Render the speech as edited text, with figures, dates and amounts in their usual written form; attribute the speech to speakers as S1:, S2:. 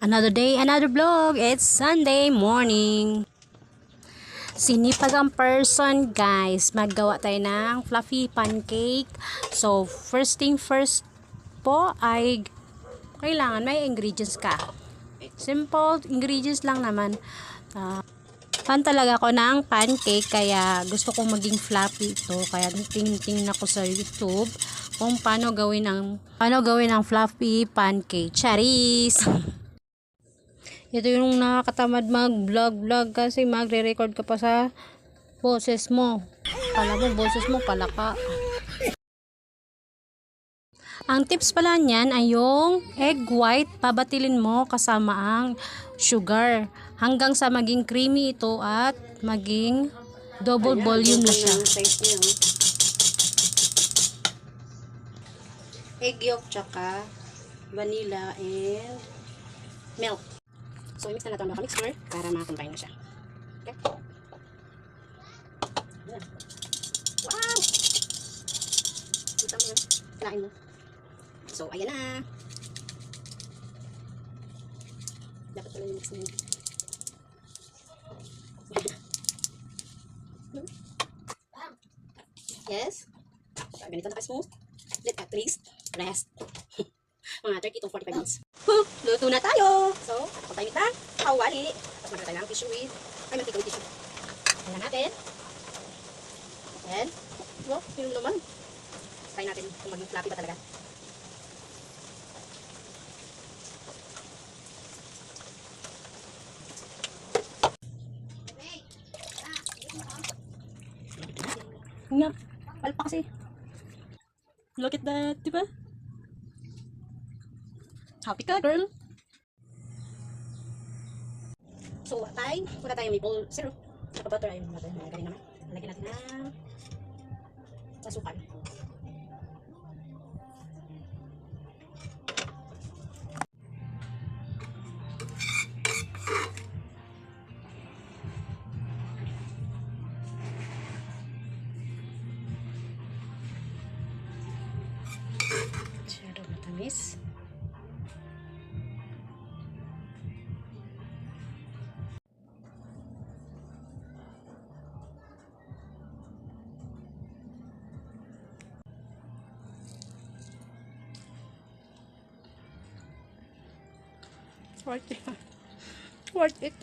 S1: Another day, another vlog. It's Sunday morning. Sinipag ang person, guys. Maggawa tayo ng fluffy pancake. So, first thing first po ay kailangan may ingredients ka. Simple ingredients lang naman. Fan talaga ako ng pancake, kaya gusto kong maging fluffy ito. Kaya tingin ako sa YouTube kung paano gawin ang fluffy pancake. Charis! Ito yung nakakatamad mag-vlog kasi magre-record ka pa sa boses mo. Kala mo boses mo palaka. Ang tips pala niyan ay yung egg white, pabatilin mo kasama ang sugar hanggang sa maging creamy ito at maging double volume na siya. Egg yolk tsaka vanilla and milk. So, i-mix na natin ang mixer para ma-combine na siya. Okay? Wow! Kita mo yan? Kinain mo. So, ayan na. Dapat pala yung mix na yun. Yes. So, ganito na ka-smooth. Let at least rest. Mga 30 to 45 minutes. Luto na tayo! So, pagkain na kawali. Tapos magkakain ng tissue with mantika with tissue. Ayan natin. And, wow, yun naman. Try natin kung maging fluffy ba talaga. Nga, palpa kasi. Look at that, diba? Happy ka, girl? So, wala tayo maple syrup. Saka butter, ayun natin. Magaling naman. Lagyan natin ng asukal. Masyadong matamis. Worth it. Worth it.